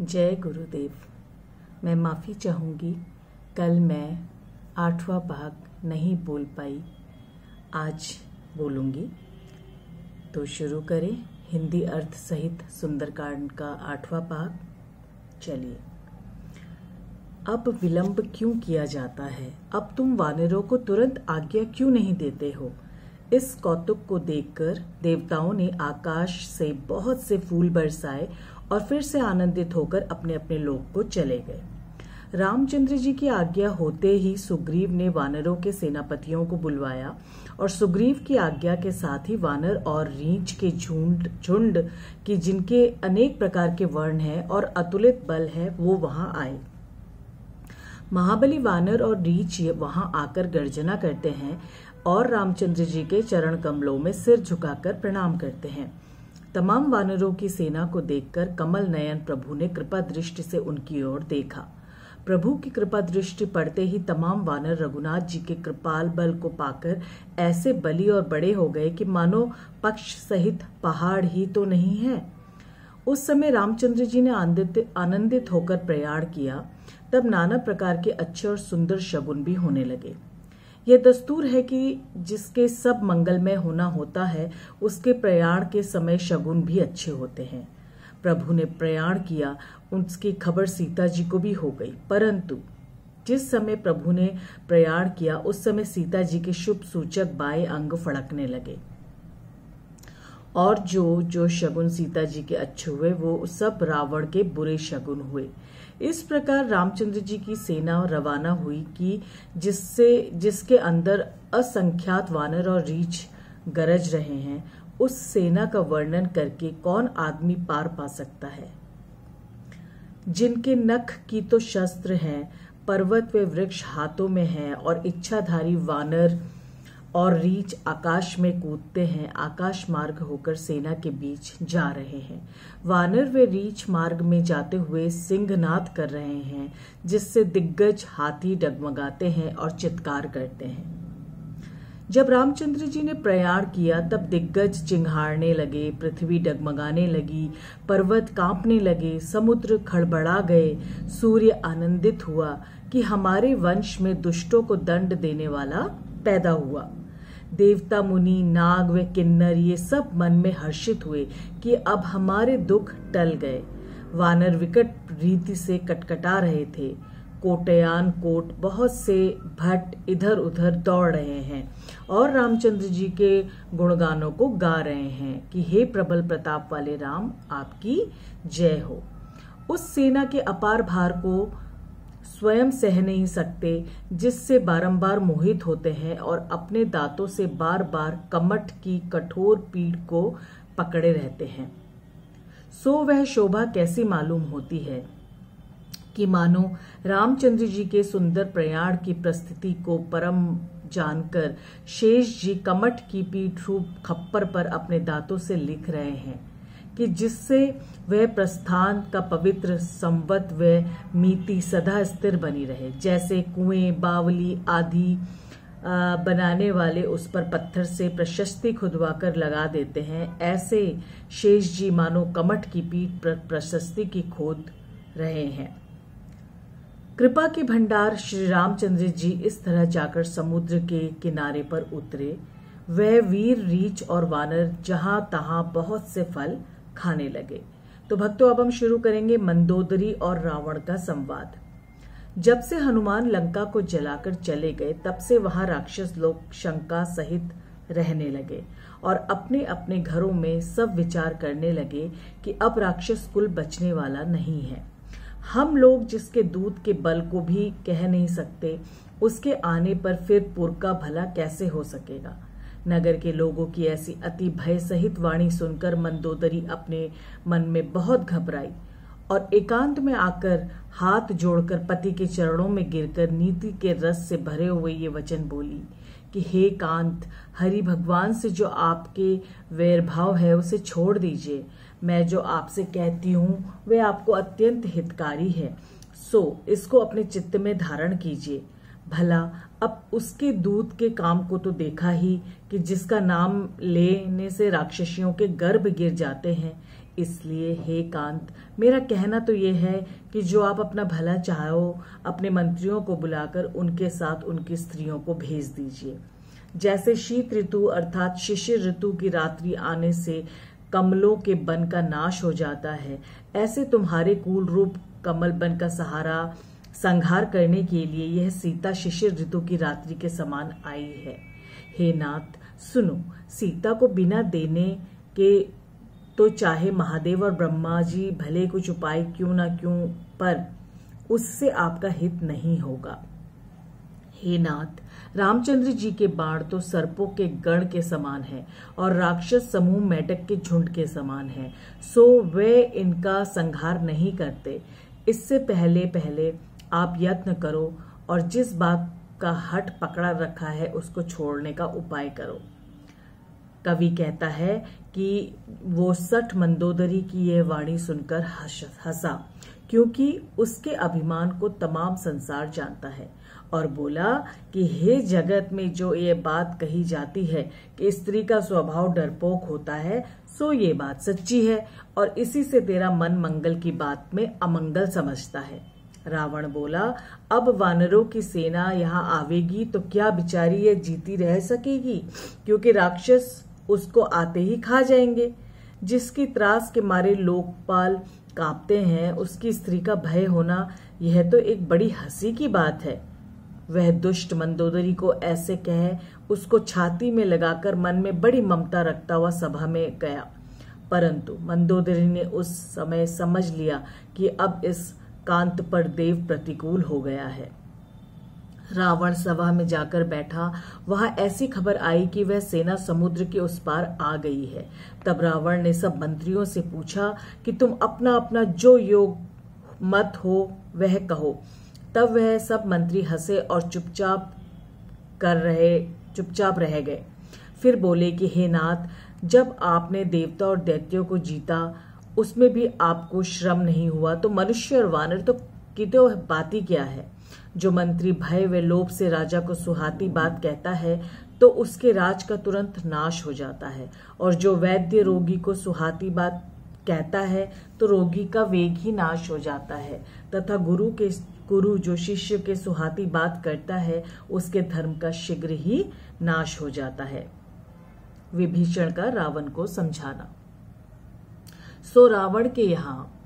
जय गुरुदेव। मैं माफ़ी चाहूँगी, कल मैं 8वां भाग नहीं बोल पाई, आज बोलूँगी। तो शुरू करें हिंदी अर्थ सहित सुंदरकांड का 8वां भाग। चलिए। अब विलंब क्यों किया जाता है? अब तुम वानरों को तुरंत आज्ञा क्यों नहीं देते हो? इस कौतुक को देखकर देवताओं ने आकाश से बहुत से फूल बरसाए और फिर से आनंदित होकर अपने अपने लोक को चले गए। रामचंद्र जी की आज्ञा होते ही सुग्रीव ने वानरों के सेनापतियों को बुलवाया और सुग्रीव की आज्ञा के साथ ही वानर और रीछ के झुंड की जिनके अनेक प्रकार के वर्ण हैं और अतुलित बल है, वो वहां आए। महाबली वानर और रीछ वहां आकर गर्जना करते हैं और रामचंद्र जी के चरण कमलों में सिर झुकाकर प्रणाम करते हैं। तमाम वानरों की सेना को देखकर कमल नयन प्रभु ने कृपा दृष्टि से उनकी ओर देखा। प्रभु की कृपा दृष्टि पड़ते ही तमाम वानर रघुनाथ जी के कृपाल बल को पाकर ऐसे बली और बड़े हो गए कि मानो पक्ष सहित पहाड़ ही तो नहीं है। उस समय रामचंद्र जी ने आनंदित होकर प्रयाण किया। तब नाना प्रकार के अच्छे और सुंदर शगुन भी होने लगे। यह दस्तूर है कि जिसके सब मंगलमय होना होता है, उसके प्रयाण के समय शगुन भी अच्छे होते हैं। प्रभु ने प्रयाण किया, उसकी खबर सीता जी को भी हो गई, परंतु जिस समय प्रभु ने प्रयाण किया उस समय सीता जी के शुभ सूचक बाएं अंग फड़कने लगे और जो शगुन सीता जी के अच्छे हुए वो सब रावण के बुरे शगुन हुए। इस प्रकार रामचंद्र जी की सेना रवाना हुई कि जिसके अंदर असंख्यात वानर और रीछ गरज रहे हैं, उस सेना का वर्णन करके कौन आदमी पार पा सकता है। जिनके नख की तो शस्त्र हैं, पर्वत व वृक्ष हाथों में हैं और इच्छाधारी वानर और रीछ आकाश में कूदते हैं, आकाश मार्ग होकर सेना के बीच जा रहे हैं। वानर व रीछ मार्ग में जाते हुए सिंहनाद कर रहे हैं, जिससे दिग्गज हाथी डगमगाते हैं और चित्कार करते हैं। जब रामचंद्र जी ने प्रयाण किया तब दिग्गज चिंघाड़ने लगे, पृथ्वी डगमगाने लगी, पर्वत कांपने लगे, समुद्र खड़बड़ा गए। सूर्य आनंदित हुआ कि हमारे वंश में दुष्टों को दंड देने वाला पैदा हुआ। देवता, मुनि, नाग व किन्नर ये सब मन में हर्षित हुए कि अब हमारे दुख टल गए। वानर विकट रीति से कटकटा रहे थे। कोटयान कोट बहुत से भट्ट इधर उधर दौड़ रहे हैं और रामचंद्र जी के गुणगानों को गा रहे हैं कि हे प्रबल प्रताप वाले राम, आपकी जय हो। उस सेना के अपार भार को स्वयं सह नहीं सकते, जिससे बारंबार मोहित होते हैं और अपने दांतों से बार बार कमठ की कठोर पीड़ को पकड़े रहते हैं। सो वह शोभा कैसी मालूम होती है कि मानो रामचंद्र जी के सुंदर प्रयाण की प्रस्थिति को परम जानकर शेष जी कमठ की पीठ रूप खप्पर पर अपने दांतों से लिख रहे हैं कि जिससे वह प्रस्थान का पवित्र संवत व मीति सदा स्थिर बनी रहे। जैसे कुएं, बावली आदि बनाने वाले उस पर पत्थर से प्रशस्ति खुदवाकर लगा देते हैं, ऐसे शेष जी मानो कमठ की पीठ पर प्रशस्ति की खोद रहे हैं। कृपा के भंडार श्री रामचंद्र जी इस तरह जाकर समुद्र के किनारे पर उतरे। वह वीर, रीछ और वानर जहां तहां बहुत से फल खाने लगे। तो भक्तों, अब हम शुरू करेंगे मंदोदरी और रावण का संवाद। जब से हनुमान लंका को जलाकर चले गए, तब से वहां राक्षस लोग शंका सहित रहने लगे और अपने अपने घरों में सब विचार करने लगे कि अब राक्षस कुल बचने वाला नहीं है। हम लोग जिसके दूध के बल को भी कह नहीं सकते, उसके आने पर फिर पुर का भला कैसे हो सकेगा। नगर के लोगों की ऐसी अति भय सहित वाणी सुनकर मंदोदरी अपने मन में बहुत घबराई और एकांत में आकर हाथ जोड़कर पति के चरणों में गिरकर नीति के रस से भरे हुए ये वचन बोली कि हे कांत, हरि भगवान से जो आपके वैरभाव है उसे छोड़ दीजिए। मैं जो आपसे कहती हूँ वह आपको अत्यंत हितकारी है, सो इसको अपने चित्त में धारण कीजिए। भला अब उसके दूध के काम को तो देखा ही कि जिसका नाम लेने से राक्षसियों के गर्भ गिर जाते हैं। इसलिए हे कांत, मेरा कहना तो ये है कि जो आप अपना भला चाहो, अपने मंत्रियों को बुलाकर उनके साथ उनकी स्त्रियों को भेज दीजिए। जैसे शीत ऋतु अर्थात शिशिर ऋतु की रात्रि आने से कमलों के वन का नाश हो जाता है, ऐसे तुम्हारे कूल रूप कमल वन का संहार करने के लिए यह सीता शिशिर ऋतु की रात्रि के समान आई है। हे नाथ सुनो, सीता को बिना देने के तो चाहे महादेव और ब्रह्मा जी भले कुछ उपाय क्यों ना क्यों, पर उससे आपका हित नहीं होगा। हे नाथ, रामचंद्र जी के बाण तो सर्पों के गण के समान है और राक्षस समूह मेढक के झुंड के समान है, सो वे इनका संहार नहीं करते। इससे पहले पहले आप यत्न करो और जिस बात का हट पकड़ा रखा है उसको छोड़ने का उपाय करो। कवि कहता है कि वो सठ मंदोदरी की यह वाणी सुनकर हंसा, क्योंकि उसके अभिमान को तमाम संसार जानता है, और बोला कि हे जगत में जो ये बात कही जाती है कि स्त्री का स्वभाव डरपोक होता है, सो ये बात सच्ची है और इसी से तेरा मन मंगल की बात में अमंगल समझता है। रावण बोला, अब वानरों की सेना यहाँ आवेगी तो क्या बिचारी ये जीती रह सकेगी, क्योंकि राक्षस उसको आते ही खा जाएंगे। जिसकी त्रास के मारे लोकपाल कांपते हैं, उसकी स्त्री का भय होना, यह तो एक बड़ी हंसी की बात है। वह दुष्ट मंदोदरी को ऐसे कह उसको छाती में लगाकर मन में बड़ी ममता रखता हुआ सभा में गया, परंतु मंदोदरी ने उस समय समझ लिया कि अब इस कांत पर देव प्रतिकूल हो गया है। रावण सभा में जाकर बैठा, वहां ऐसी खबर आई कि वह सेना समुद्र के उस पार आ गई है। तब रावण ने सब मंत्रियों से पूछा कि तुम अपना अपना जो योग मत हो वह कहो। तब वह सब मंत्री हंसे और चुपचाप रह गए। फिर बोले कि हे नाथ, जब आपने देवता और दैत्यों को जीता उसमें भी आपको श्रम नहीं हुआ, तो मनुष्य और वानर तो कितो बात ही क्या है। जो मंत्री भय व लोभ से राजा को सुहाती बात कहता है तो उसके राज का तुरंत नाश हो जाता है, और जो वैद्य रोगी को सुहाती बात कहता है तो रोगी का वेग ही नाश हो जाता है, तथा गुरु जो शिष्य के सुहाती बात करता है उसके धर्म का शीघ्र ही नाश हो जाता है। विभीषण का रावण को समझाना। सो रावण के यहाँ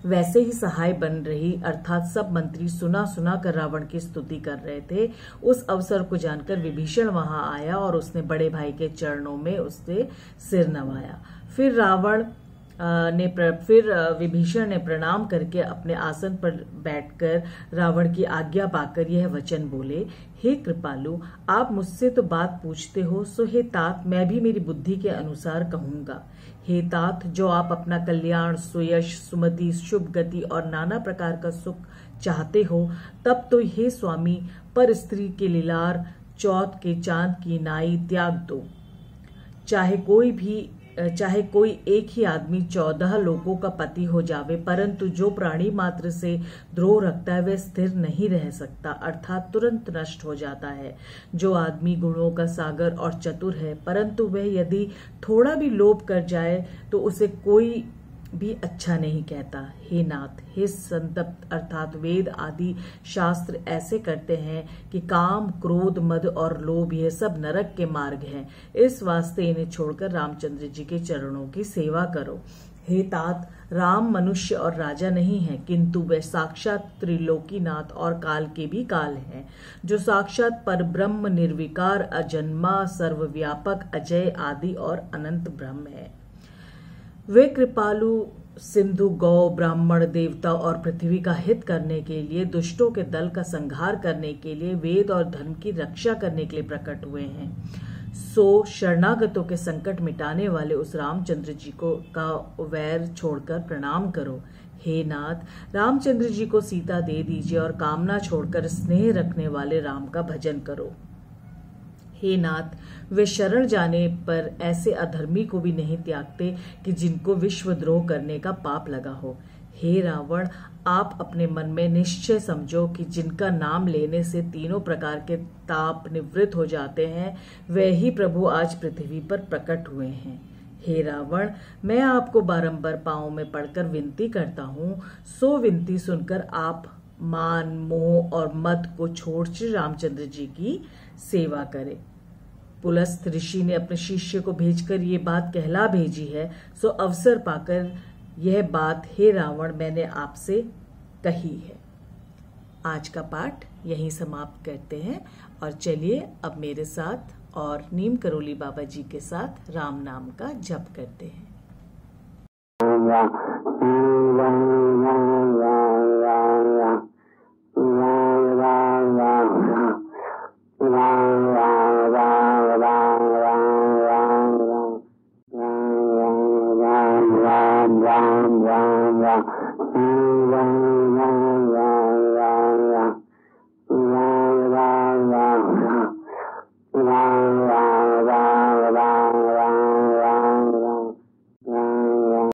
वैसे ही सहाय बन रही, अर्थात सब मंत्री सुना सुना कर रावण की स्तुति कर रहे थे। उस अवसर को जानकर विभीषण वहां आया और उसने बड़े भाई के चरणों में उससे सिर नवाया। फिर विभीषण ने प्रणाम करके अपने आसन पर बैठकर रावण की आज्ञा पाकर यह वचन बोले, हे कृपालु, आप मुझसे तो बात पूछते हो, सो हे तात, मैं भी मेरी बुद्धि के अनुसार कहूंगा। हे तात, जो आप अपना कल्याण, सुयश, सुमति, शुभ गति और नाना प्रकार का सुख चाहते हो, तब तो हे स्वामी पर स्त्री के लीलार चौथ के चांद की नाई त्याग दो। चाहे कोई एक ही आदमी 14 लोगों का पति हो जावे, परंतु जो प्राणी मात्र से द्रोह रखता है वह स्थिर नहीं रह सकता, अर्थात तुरंत नष्ट हो जाता है। जो आदमी गुणों का सागर और चतुर है, परंतु वह यदि थोड़ा भी लोभ कर जाए तो उसे कोई भी अच्छा नहीं कहता। हे नाथ, हे संतप्त, अर्थात वेद आदि शास्त्र ऐसे करते हैं कि काम, क्रोध, मद और लोभ यह सब नरक के मार्ग हैं। इस वास्ते इन्हें छोड़कर रामचंद्र जी के चरणों की सेवा करो। हे तात, राम मनुष्य और राजा नहीं है, किंतु वे साक्षात त्रिलोकीनाथ और काल के भी काल हैं, जो साक्षात परब्रह्म, निर्विकार, अजन्मा, सर्वव्यापक, अजय, आदि और अनंत ब्रह्म है। वे कृपालु सिंधु, गौ, ब्राह्मण, देवता और पृथ्वी का हित करने के लिए, दुष्टों के दल का संहार करने के लिए, वेद और धर्म की रक्षा करने के लिए प्रकट हुए हैं। सो शरणागतों के संकट मिटाने वाले उस रामचंद्र जी को का वैर छोड़कर प्रणाम करो। हे नाथ, रामचंद्र जी को सीता दे दीजिए और कामना छोड़कर स्नेह रखने वाले राम का भजन करो। हे नाथ, वे शरण जाने पर ऐसे अधर्मी को भी नहीं त्यागते कि जिनको विश्वद्रोह करने का पाप लगा हो। हे रावण, आप अपने मन में निश्चय समझो कि जिनका नाम लेने से तीनों प्रकार के ताप निवृत्त हो जाते हैं, वे ही प्रभु आज पृथ्वी पर प्रकट हुए हैं। हे रावण, मैं आपको बारंबार पांवों में पड़कर विनती करता हूँ, सो विनती सुनकर आप मान, मोह और मद को छोड़ श्री रामचंद्र जी की सेवा करें। पुलस्त्य ऋषि ने अपने शिष्य को भेजकर ये बात कहला भेजी है, सो अवसर पाकर यह बात हे रावण मैंने आपसे कही है। आज का पाठ यहीं समाप्त करते हैं और चलिए अब मेरे साथ और नीम करोली बाबा जी के साथ राम नाम का जप करते हैं।